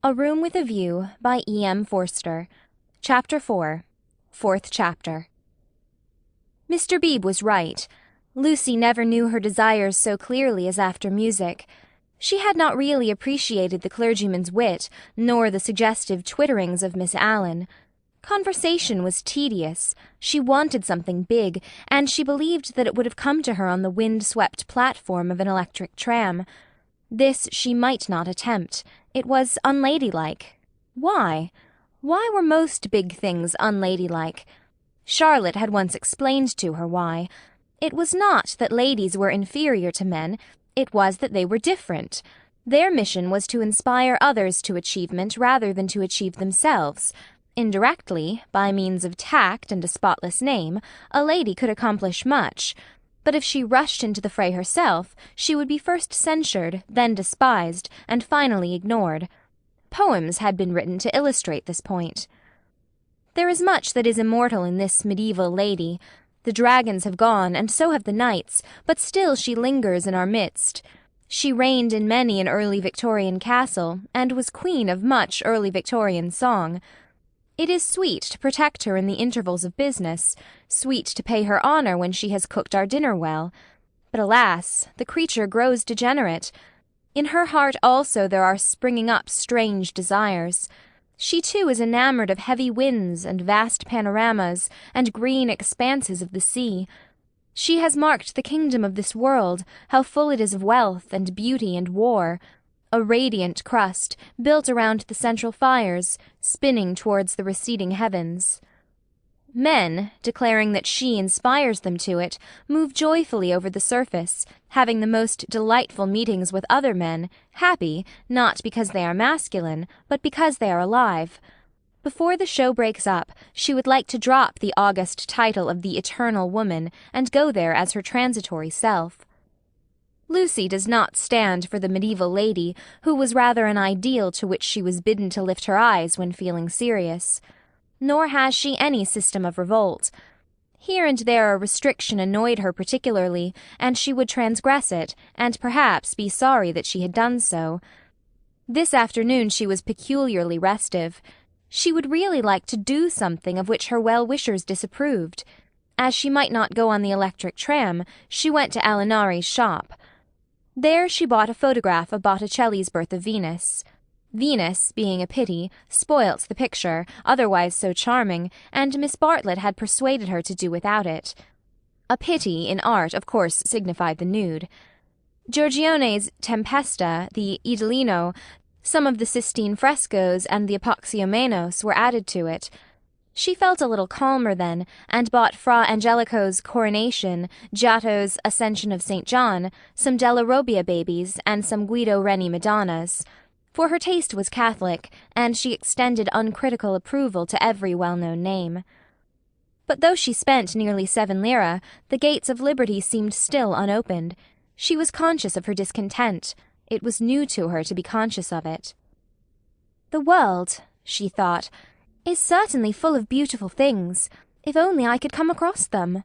A Room with a View by E.M. Forster. Chapter 4. Fourth Chapter. Mr. Beebe was right. Lucy never knew her desires so clearly as after music. She had not really appreciated the clergyman's wit, nor the suggestive twitterings of Miss Allen. Conversation was tedious. She wanted something big, and she believed that it would have come to her on the wind-swept platform of an electric tram. This she might not attempt. It was unladylike. Why? Why were most big things unladylike? Charlotte had once explained to her why. It was not that ladies were inferior to men, it was that they were different. Their mission was to inspire others to achievement rather than to achieve themselves. Indirectly, by means of tact and a spotless name, a lady could accomplish much. But if she rushed into the fray herself, she would be first censured, then despised, and finally ignored. Poems had been written to illustrate this point. There is much that is immortal in this medieval lady. The dragons have gone, and so have the knights, but still she lingers in our midst. She reigned in many an early Victorian castle, and was queen of much early Victorian song. It is sweet to protect her in the intervals of business, sweet to pay her honour when she has cooked our dinner well. But alas, the creature grows degenerate. In her heart also there are springing up strange desires. She too is enamoured of heavy winds and vast panoramas and green expanses of the sea. She has marked the kingdom of this world, how full it is of wealth and beauty and war. A radiant crust, built around the central fires, spinning towards the receding heavens. Men, declaring that she inspires them to it, move joyfully over the surface, having the most delightful meetings with other men, happy, not because they are masculine, but because they are alive. Before the show breaks up, she would like to drop the august title of the Eternal Woman and go there as her transitory self. Lucy does not stand for the medieval lady, who was rather an ideal to which she was bidden to lift her eyes when feeling serious. Nor has she any system of revolt. Here and there a restriction annoyed her particularly, and she would transgress it, and perhaps be sorry that she had done so. This afternoon she was peculiarly restive. She would really like to do something of which her well-wishers disapproved. As she might not go on the electric tram, she went to Alinari's shop. There she bought a photograph of Botticelli's Birth of Venus. Venus, being a pity, spoilt the picture, otherwise so charming, and Miss Bartlett had persuaded her to do without it. A pity, in art, of course, signified the nude. Giorgione's Tempesta, the Idolino, some of the Sistine frescoes, and the Apoxiomenos were added to it. She felt a little calmer then, and bought Fra Angelico's Coronation, Giotto's Ascension of St. John, some Della Robbia babies, and some Guido Reni Madonnas. For her taste was Catholic, and she extended uncritical approval to every well-known name. But though she spent nearly 7 lire, the gates of liberty seemed still unopened. She was conscious of her discontent. It was new to her to be conscious of it. The world, she thought, is certainly full of beautiful things, if only I could come across them.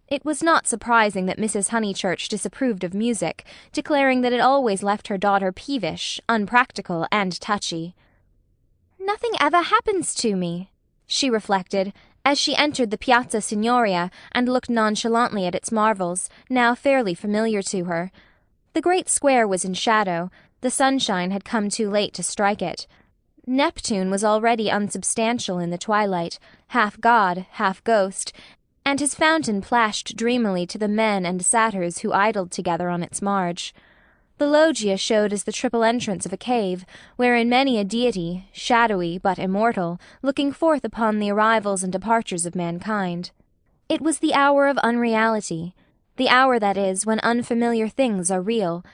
It was not surprising that Mrs. Honeychurch disapproved of music, declaring that it always left her daughter peevish, unpractical, and touchy. "Nothing ever happens to me," she reflected, as she entered the Piazza Signoria and looked nonchalantly at its marvels, now fairly familiar to her. The great square was in shadow. The sunshine had come too late to strike it. Neptune was already unsubstantial in the twilight, half god, half ghost, and his fountain plashed dreamily to the men and satyrs who idled together on its marge. The loggia showed as the triple entrance of a cave, wherein many a deity, shadowy but immortal, looking forth upon the arrivals and departures of mankind. It was the hour of unreality, the hour, that is, when unfamiliar things are real.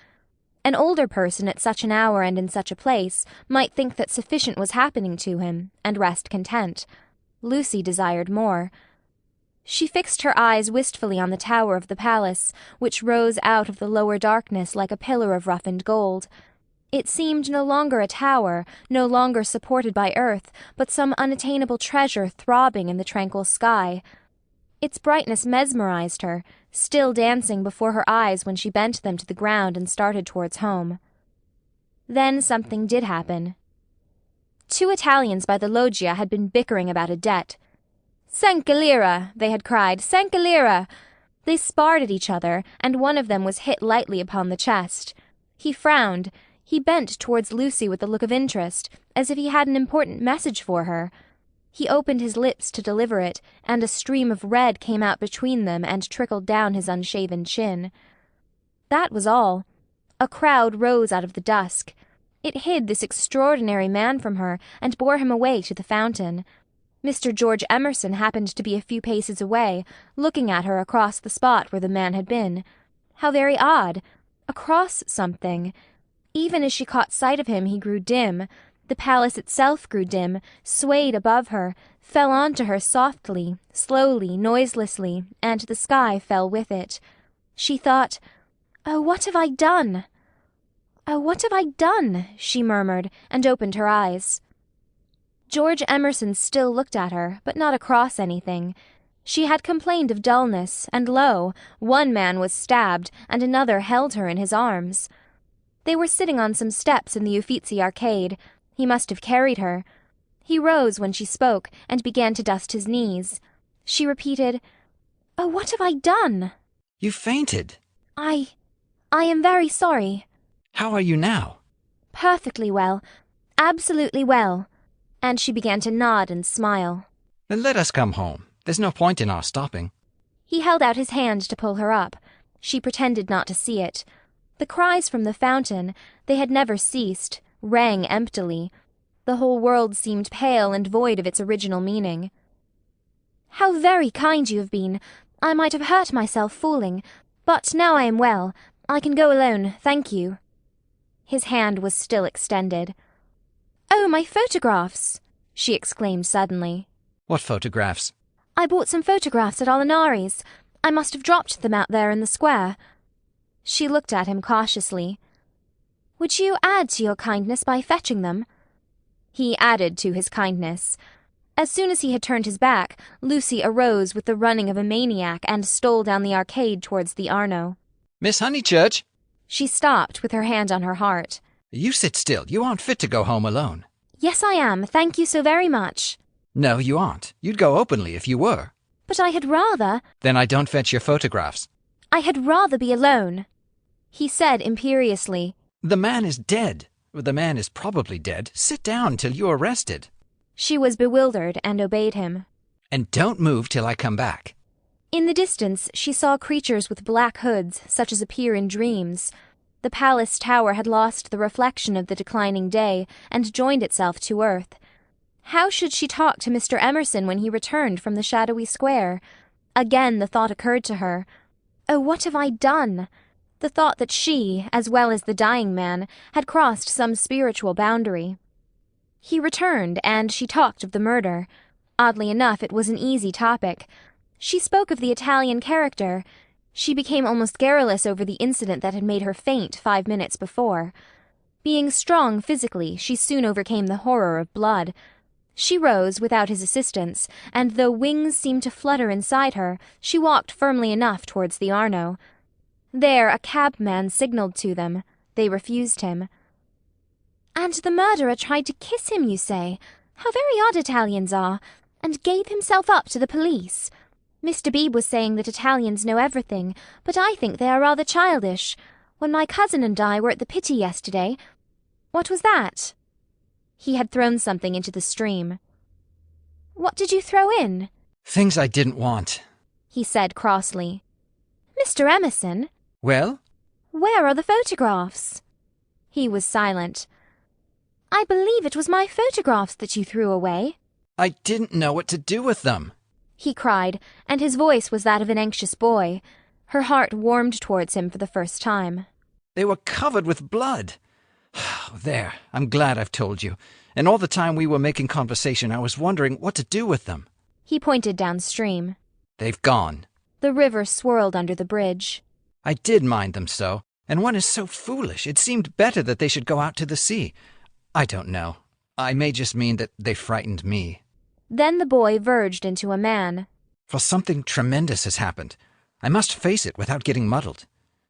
An older person at such an hour and in such a place might think that sufficient was happening to him, and rest content. Lucy desired more. She fixed her eyes wistfully on the tower of the palace, which rose out of the lower darkness like a pillar of roughened gold. It seemed no longer a tower, no longer supported by earth, but some unattainable treasure throbbing in the tranquil sky. Its brightness mesmerized her, still dancing before her eyes when she bent them to the ground and started towards home. Then something did happen. 2 Italians by the loggia had been bickering about a debt. "Cinque lire!" they had cried. "Cinque lire!" They sparred at each other, and one of them was hit lightly upon the chest. He frowned. He bent towards Lucy with a look of interest, as if he had an important message for her. He opened his lips to deliver it, and a stream of red came out between them and trickled down his unshaven chin. That was all. A crowd rose out of the dusk. It hid this extraordinary man from her and bore him away to the fountain. Mr. George Emerson happened to be a few paces away, looking at her across the spot where the man had been. How very odd! Across something. Even as she caught sight of him he grew dim. The palace itself grew dim, swayed above her, fell on to her softly, slowly, noiselessly, and the sky fell with it. She thought, "Oh, what have I done?" "Oh, what have I done?" she murmured, and opened her eyes. George Emerson still looked at her, but not across anything. She had complained of dullness, and lo, one man was stabbed, and another held her in his arms. They were sitting on some steps in the Uffizi arcade. He must have carried her. He rose when she spoke, and began to dust his knees. She repeated, "Oh, what have I done?" "You fainted." I am very sorry." "How are you now?" "Perfectly well. Absolutely well." And she began to nod and smile. "Then let us come home. There's no point in our stopping." He held out his hand to pull her up. She pretended not to see it. The cries from the fountain, they had never ceased, rang emptily. The whole world seemed pale and void of its original meaning. "How very kind you have been. I might have hurt myself fooling, but now I am well. I can go alone, thank you." His hand was still extended. "Oh, my photographs!" she exclaimed suddenly. "What photographs?" "I bought some photographs at Alinari's. I must have dropped them out there in the square." She looked at him cautiously. "Would you add to your kindness by fetching them?" He added to his kindness. As soon as he had turned his back, Lucy arose with the running of a maniac and stole down the arcade towards the Arno. "Miss Honeychurch!" She stopped with her hand on her heart. "You sit still. You aren't fit to go home alone." "Yes, I am. Thank you so very much." "No, you aren't. You'd go openly if you were." "But I had rather—" "Then I don't fetch your photographs." "I had rather be alone," he said imperiously. "The man is dead. The man is probably dead. Sit down till you're arrested." She was bewildered and obeyed him. "And don't move till I come back." In the distance she saw creatures with black hoods, such as appear in dreams. The palace tower had lost the reflection of the declining day and joined itself to earth. How should she talk to Mr. Emerson when he returned from the shadowy square? Again the thought occurred to her. Oh, what have I done? The thought that she, as well as the dying man, had crossed some spiritual boundary. He returned, and she talked of the murder. Oddly enough, it was an easy topic. She spoke of the Italian character. She became almost garrulous over the incident that had made her faint 5 minutes before. Being strong physically, she soon overcame the horror of blood. She rose without his assistance, and though wings seemed to flutter inside her, she walked firmly enough towards the Arno. There a cabman signalled to them. They refused him. "And the murderer tried to kiss him, you say? How very odd Italians are! And gave himself up to the police. Mr. Beebe was saying that Italians know everything, but I think they are rather childish. When my cousin and I were at the Pitti yesterday— What was that?" He had thrown something into the stream. "What did you throw in?" "Things I didn't want," he said crossly. "Mr. Emerson?" "Well?" "Where are the photographs?" He was silent. "I believe it was my photographs that you threw away." "I didn't know what to do with them," he cried, and his voice was that of an anxious boy. Her heart warmed towards him for the first time. "They were covered with blood. There, I'm glad I've told you. And all the time we were making conversation, I was wondering what to do with them." He pointed downstream. "They've gone." The river swirled under the bridge. "I did mind them so, and one is so foolish. It seemed better that they should go out to the sea. I don't know. I may just mean that they frightened me." Then the boy verged into a man. "For something tremendous has happened. I must face it without getting muddled.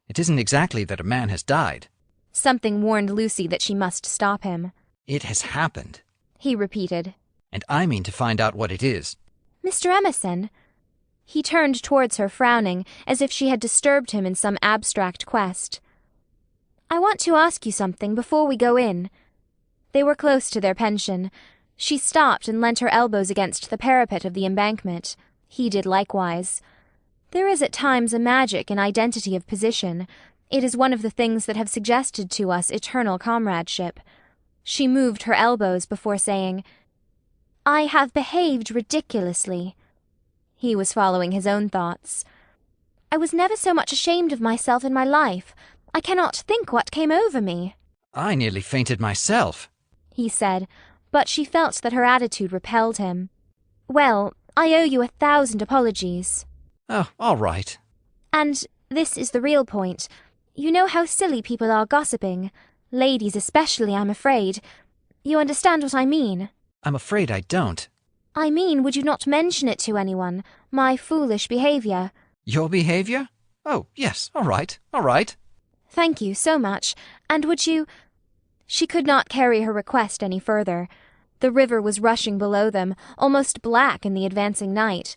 It isn't exactly that a man has died." Something warned Lucy that she must stop him. "It has happened." he repeated. And I mean to find out what it is. Mr. Emerson? He turned towards her, frowning, as if she had disturbed him in some abstract quest. I want to ask you something before we go in. They were close to their pension. She stopped and leant her elbows against the parapet of the embankment. He did likewise. There is at times a magic in identity of position. It is one of the things that have suggested to us eternal comradeship. She moved her elbows before saying, I have behaved ridiculously. He was following his own thoughts. I was never so much ashamed of myself in my life. I cannot think what came over me. I nearly fainted myself, he said, but she felt that her attitude repelled him. Well, I owe you 1,000 apologies. Oh, all right. And this is the real point. You know how silly people are gossiping. Ladies especially, I'm afraid. You understand what I mean? I'm afraid I don't. I mean, would you not mention it to anyone? My foolish behaviour. Your behaviour? Oh, yes, all right, all right. Thank you so much. And would you— She could not carry her request any further. The river was rushing below them, almost black in the advancing night.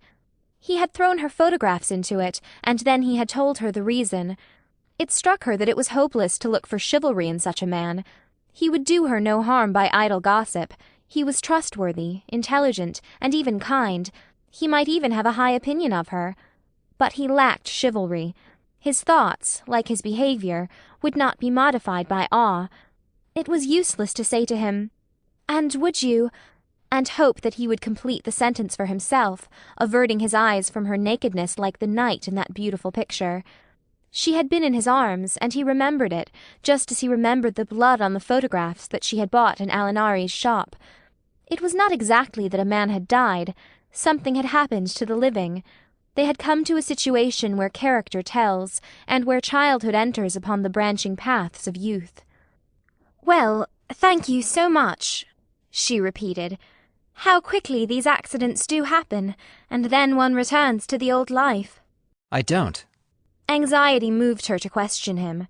He had thrown her photographs into it, and then he had told her the reason. It struck her that it was hopeless to look for chivalry in such a man. He would do her no harm by idle gossip. He was trustworthy, intelligent, and even kind. He might even have a high opinion of her. But he lacked chivalry. His thoughts, like his behaviour, would not be modified by awe. It was useless to say to him, "And would you—" and hope that he would complete the sentence for himself, averting his eyes from her nakedness like the night in that beautiful picture. She had been in his arms, and he remembered it, just as he remembered the blood on the photographs that she had bought in Alinari's shop. It was not exactly that a man had died. Something had happened to the living. They had come to a situation where character tells, and where childhood enters upon the branching paths of youth. "Well, thank you so much," she repeated. "How quickly these accidents do happen, and then one returns to the old life." I don't. Anxiety moved her to question him.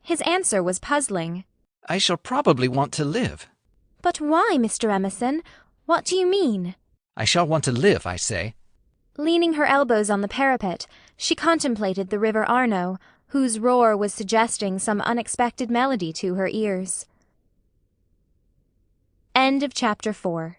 His answer was puzzling. I shall probably want to live. But why, Mr. Emerson? What do you mean? I shall want to live, I say. Leaning her elbows on the parapet, she contemplated the river Arno, whose roar was suggesting some unexpected melody to her ears. End of chapter 4.